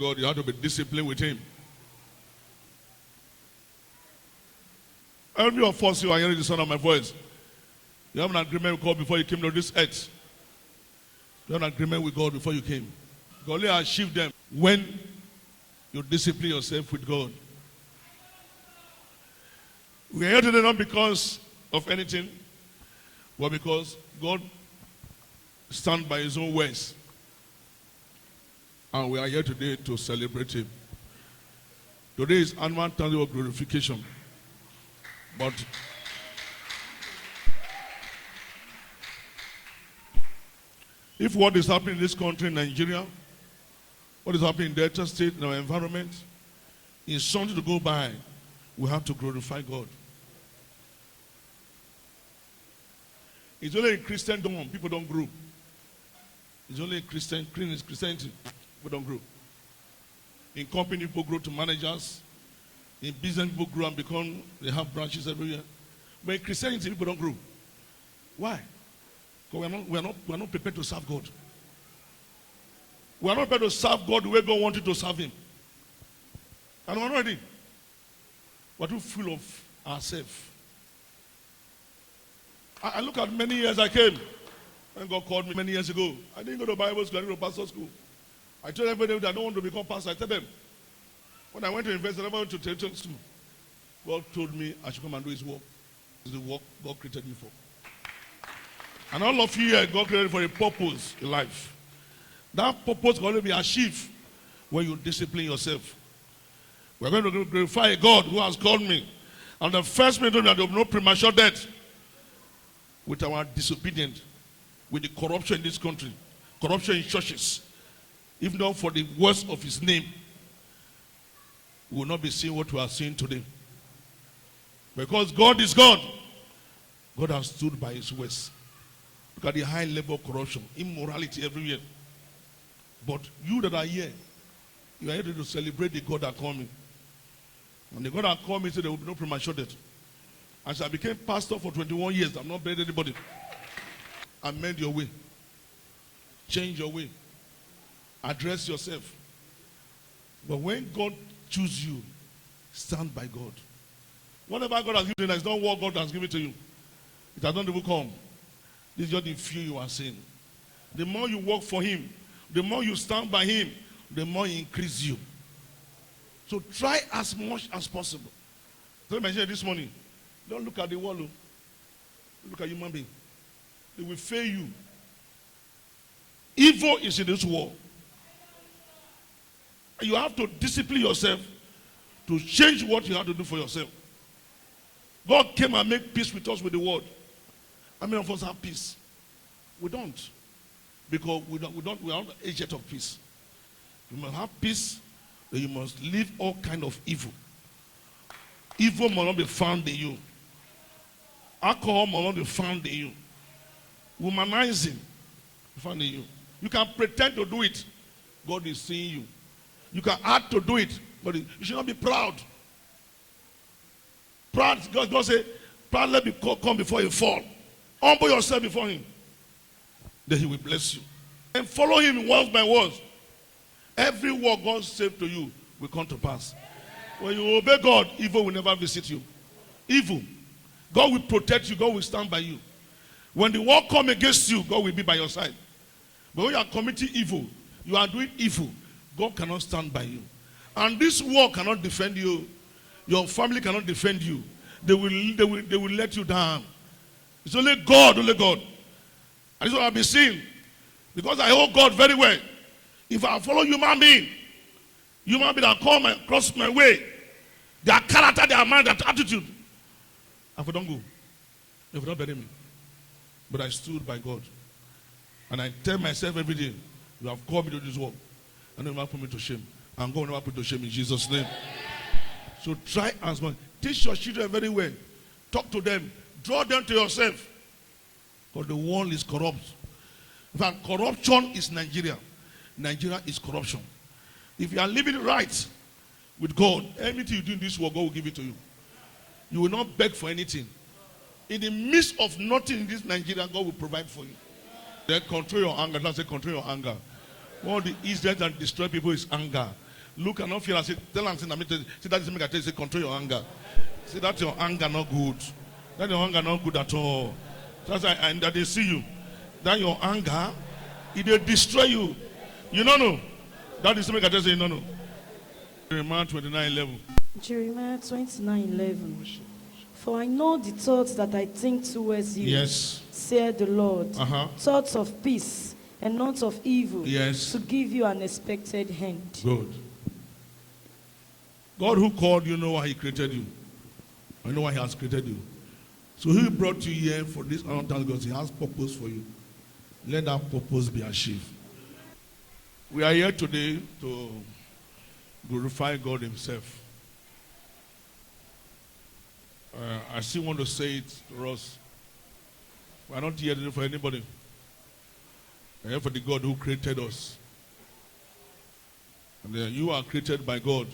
God, you have to be disciplined with him. Every of us, you are hearing the sound of my voice. You have an agreement with God before you came to this earth. You have an agreement with God before you came. God only achieve them when you discipline yourself with God. We are here today not because of anything, but because God stands by his own words. And we are here today to celebrate him. Today is annual Thursday of glorification. But if what is happening in this country, in Nigeria, what is happening in Delta State, in our environment, is something to go by, we have to glorify God. It's only in Christendom people don't grow. It's only in Christianity people don't grow. In company, people grow to managers. In business, people grow and become, they have branches everywhere. But in Christianity, people don't grow. Why? Because we are not prepared to serve God. We are not prepared to serve God the way God wanted to serve him. And we're not ready. We're too full of ourselves. I look at many years I came. When God called me many years ago, I didn't go to Bible school, I didn't go to pastor school. I told everybody that I don't want to become pastor. I tell them, when I went to university, I never went to theological school. God told me I should come and do his work. It's the work God created me for. And all of you here, God created for a purpose in life. That purpose can only be achieved when you discipline yourself. We're going to glorify a God who has called me. And the first thing that there will be no premature death with our disobedience, with the corruption in this country, corruption in churches. If not for the words of his name, we will not be seeing what we are seeing today. Because God is God. God has stood by his words. Look at the high level of corruption, immorality everywhere. But you that are here, you are here to celebrate the God that called me. And the God that called me said there will be no premature death. As I became pastor for 21 years, I'm not buried anybody. Amend your way. Change your way. Address yourself. But when God chooses you, stand by God. Whatever God has given you, it's not what God has given to you. It has not even come. This is just the few you are seeing. The more you work for him, the more you stand by him, the more he increases you. So try as much as possible. So I mentioned this morning, don't look at the world. Look at human being. They will fail you. Evil is in this world. You have to discipline yourself to change what you have to do for yourself. God came and made peace with us with the word. How many of us have peace? We don't. Because we are not the agent of peace. You must have peace, then you must leave all kind of evil. Evil must not be found in you. Alcohol must not be found in you. Womanizing be found in you. You can pretend to do it. God is seeing you. You can add to do it, but you should not be proud. Proud, God said, proud let me come before you fall. Humble yourself before him. Then he will bless you. And follow him words by words. Every word God said to you will come to pass. When you obey God, evil will never visit you. Evil. God will protect you. God will stand by you. When the war comes against you, God will be by your side. But when you are committing evil, you are doing evil, God cannot stand by you. And this war cannot defend you. Your family cannot defend you. They will let you down. It's only God, only God. And this is what I've been seeing. Because I hold God very well. If I follow human being that come and cross my way, their character, their mind, their attitude, I don't go. They will not bury me. But I stood by God. And I tell myself every day, you have called me to this work. And you will not put me to shame. And God will never put to shame in Jesus' name. So try as much. Teach your children very well. Talk to them. Draw them to yourself. Because the world is corrupt. In fact, corruption is Nigeria. Nigeria is corruption. If you are living right with God, anything you do in this world, God will give it to you. You will not beg for anything. In the midst of nothing in this Nigeria, God will provide for you. Then control your anger. That's say control your anger. One of the easiest that destroy people is anger. Look and not feel. I say, tell them, see that is make I tell you, say, control your anger. See that your anger not good. That your anger not good at all. That's why, and that they see you. That your anger, it will destroy you. You don't know. That is make I tell you, no, no. Jeremiah 29:11. Jeremiah 29:11. For I know the thoughts that I think towards you. Yes. Said the Lord. Thoughts of peace and not of evil. Yes. To give you an expected end. Good. God who called you know why he created you. I know why he has created you. So he brought you here for this time because he has purpose for you. Let that purpose be achieved. We are here today to glorify God himself. I still want to say it to us. We are not here for anybody. We are here for the God who created us. And you are created by God,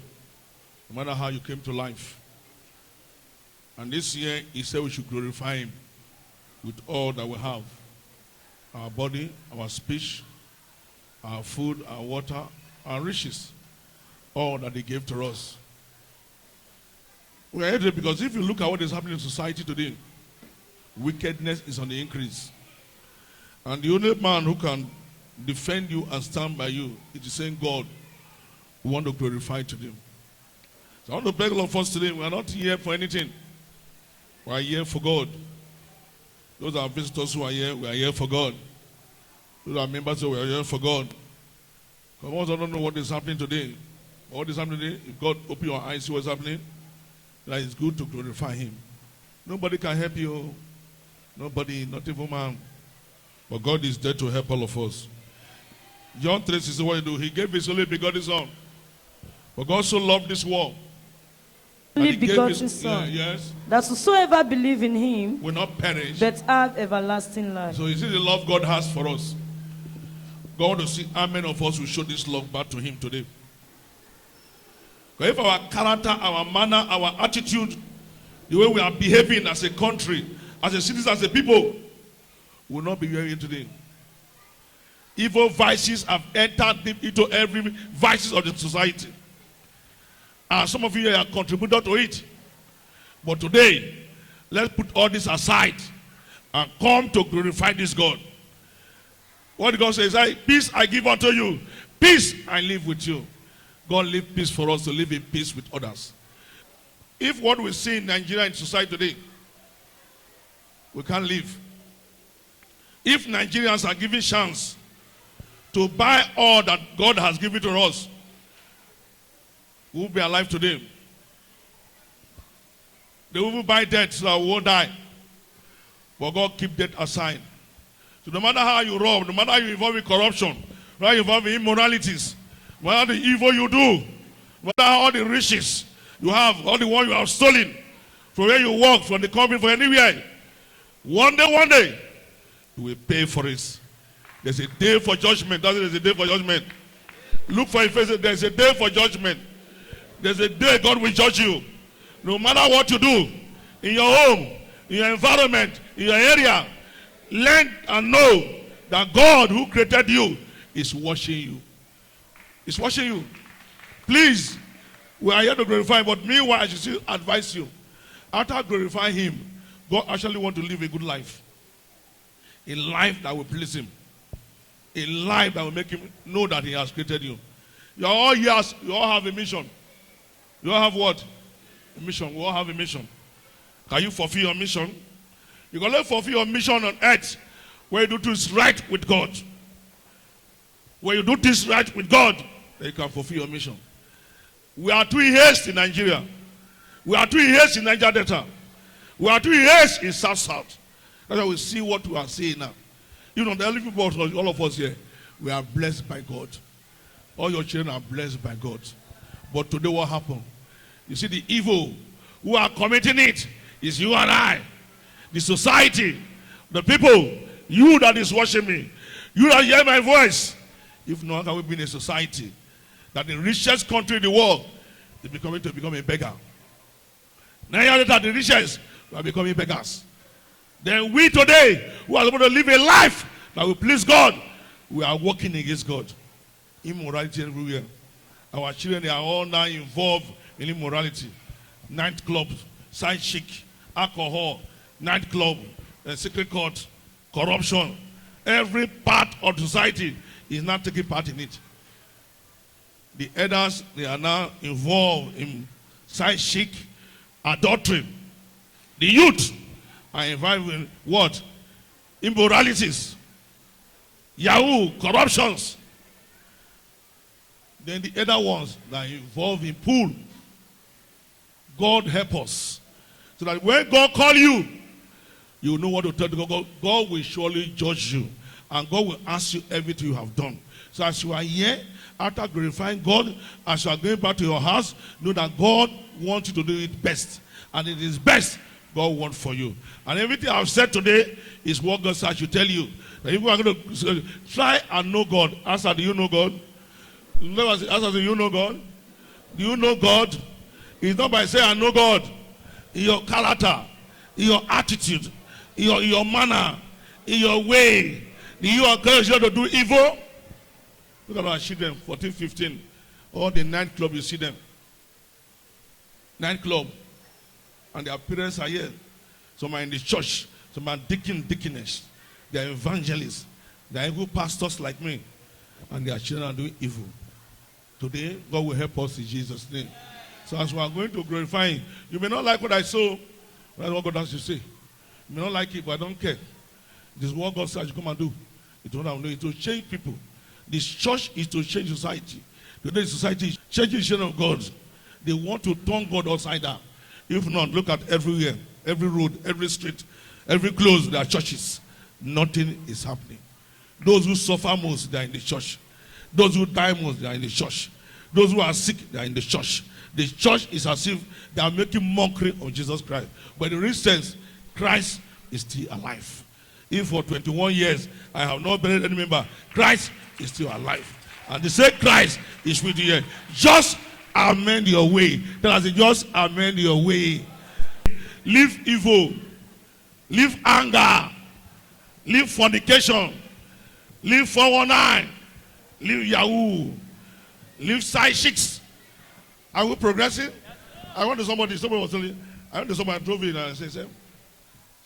no matter how you came to life. And this year, he said we should glorify him with all that we have. Our body, our speech, our food, our water, our riches. All that he gave to us. We are here because if you look at what is happening in society today, wickedness is on the increase. And the only man who can defend you and stand by you is the same God we want to glorify today. So I want to beg all of us today, we are not here for anything. We are here for God. Those are visitors who are here, we are here for God. Those are members who are here for God. Come on, I don't know what is happening today. What is happening today? If God open your eyes, see what's happening, that it's good to glorify him. Nobody can help you. Nobody, not even man. But God is there to help all of us. John 3 is what he do. He gave his only begotten son. But God so loved this world. Only begotten son. Yes. That whosoever believe in him will not perish, but have everlasting life. So you see the love God has for us. God wants to see how many of us will show this love back to him today. But if our character, our manner, our attitude, the way we are behaving as a country, as a citizen, as a people, will not be here today. Evil vices have entered deep into every vices of the society. And some of you have contributed to it. But today, let's put all this aside and come to glorify this God. What God says, peace I give unto you. Peace I live with you. God leave peace for us to live in peace with others. If what we see in Nigeria and society today, we can't live. If Nigerians are given chance to buy all that God has given to us, we will be alive today. They will buy death so that we won't die. But God keep death aside. So no matter how you rob, no matter how you involve in corruption, no matter how you involve in immoralities, no matter the evil you do, no matter all the riches you have, all the one you have stolen, from where you work, from the company, from anywhere, one day, you will pay for it. There's a day for judgment. That's it, there's a day for judgment. Look for your face, there's a day for judgment. There's a day God will judge you. No matter what you do, in your home, in your environment, in your area, learn and know that God who created you is watching you. He's watching you. Please, we are here to glorify him, but meanwhile, I should still advise you. After glorifying him, God actually wants to live a good life. A life that will please him. A life that will make him know that he has created you. You are all yours. You all have a mission. You all have what? A mission. We all have a mission. Can you fulfill your mission? You can only fulfill your mission on earth where you do things right with God. When you do things right with God, then you can fulfill your mission. We are too haste in Nigeria. We are too haste in Niger Delta. We are too haste in South. That's why we see what we are seeing now. You know, the only people, all of us here, we are blessed by God. All your children are blessed by God. But today what happened? You see the evil who are committing it is you and I. The society, the people, you that is watching me, you that hear my voice. If not, can we be in a society that the richest country in the world is becoming a beggar. 9 years later, the richest are becoming beggars. Then we today, who are supposed to live a life that will please God, we are working against God. Immorality everywhere. Our children, they are all now involved in immorality. Nightclubs, side chic, alcohol, nightclub, secret court, corruption. Every part of society is not taking part in it. The elders, they are now involved in side chic, adultery. The youth are involved in what? Immoralities, Yahoo, corruptions. Then the other ones that are involved in pool. God help us. So that when God call you, you know what to tell God. God will surely judge you. And God will ask you everything you have done. So as you are here, after glorifying God, as you are going back to your house, know that God wants you to do it best. And it is best God wants for you. And everything I've said today is what God said I should tell you. That if you are going to try and know God, answer, do you know God? Answer, do you know God? Do you know God? It's not by saying I know God. In your character, in your attitude, in your manner, in your way. Do you encourage you to do evil? Look at our children, 14, 15. All the nightclub, you see them. Nightclub. And their parents are here. Some are in the church. Some are deaconess. They are evangelists. They are evil pastors like me. And their children are doing evil. Today, God will help us in Jesus' name. So as we are going to glorify Him, you may not like what I saw. That's what God has to say. You may not like it, but I don't care. This is what God says you come and do. It's what I'm doing. It will change people. This church is to change society. Today's society is changing the children of God. They want to turn God upside down. If not, look at everywhere, every road, every street, every close, there are churches. Nothing is happening. Those who suffer most, they are in the church. Those who die most, they are in the church. Those who are sick, they are in the church. The church is as if they are making mockery of Jesus Christ. But in the real sense, Christ is still alive. If for 21 years I have not buried any member, Christ is still alive. And they say Christ is with you here. Just amend your way. Tell us, just amend your way. Leave evil. Leave anger. Leave fornication. Leave 419. Leave Yahoo. Leave side chicks. Are we progressing? I went to somebody was telling, I went to somebody, I drove in and I said,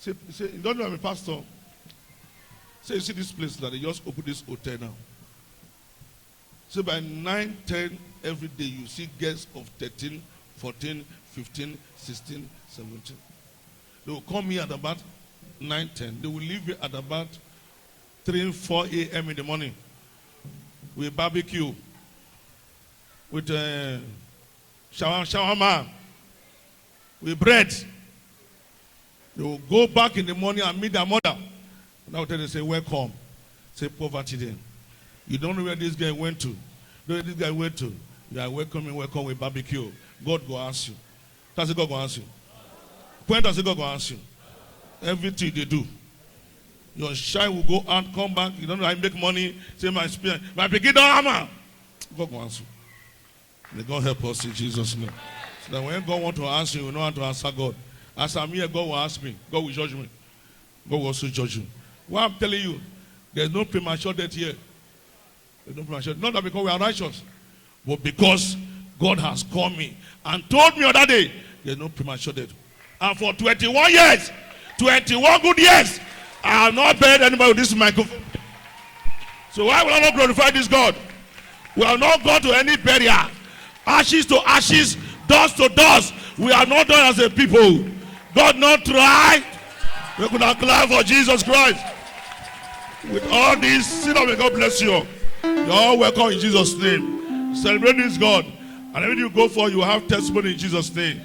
you don't know I'm a pastor. Say, you see this place that they just opened this hotel now. So by 9, 10 every day you see guests of 13, 14, 15, 16, 17. They will come here at about 9, 10. They will leave here at about 3, 4 a.m. in the morning. With barbecue. With shawarma. With bread. They will go back in the morning and meet their mother. And I will tell them, say, welcome. Say, poverty then. You don't know where this guy went to. You know where this guy went to. You are welcome with barbecue. God will ask you. That's what God will ask you. When does God will ask you? Everything they do. Your child will go out, come back. You don't know how to make money. Say, my spirit. My begin don't hammer. God will answer. May God help us in Jesus' name. So that when God wants to answer you, you know how to answer God. As I'm here, God will ask me. God will judge me. God will also judge you. What I'm telling you, there's no premature death here. There's no premature death. Not that because we are righteous, but because God has called me and told me other day, there's no premature death. And for 21 years, 21 good years, I have not buried anybody with this microphone. So why will I not glorify this God? We have not gone to any burial. Ashes to ashes, dust to dust. We are not done as a people. God not try. We could not clap for Jesus Christ. With all this, sit down, may God bless you. You're all welcome in Jesus' name. Celebrate this God. And everything you go for, you have testimony in Jesus' name.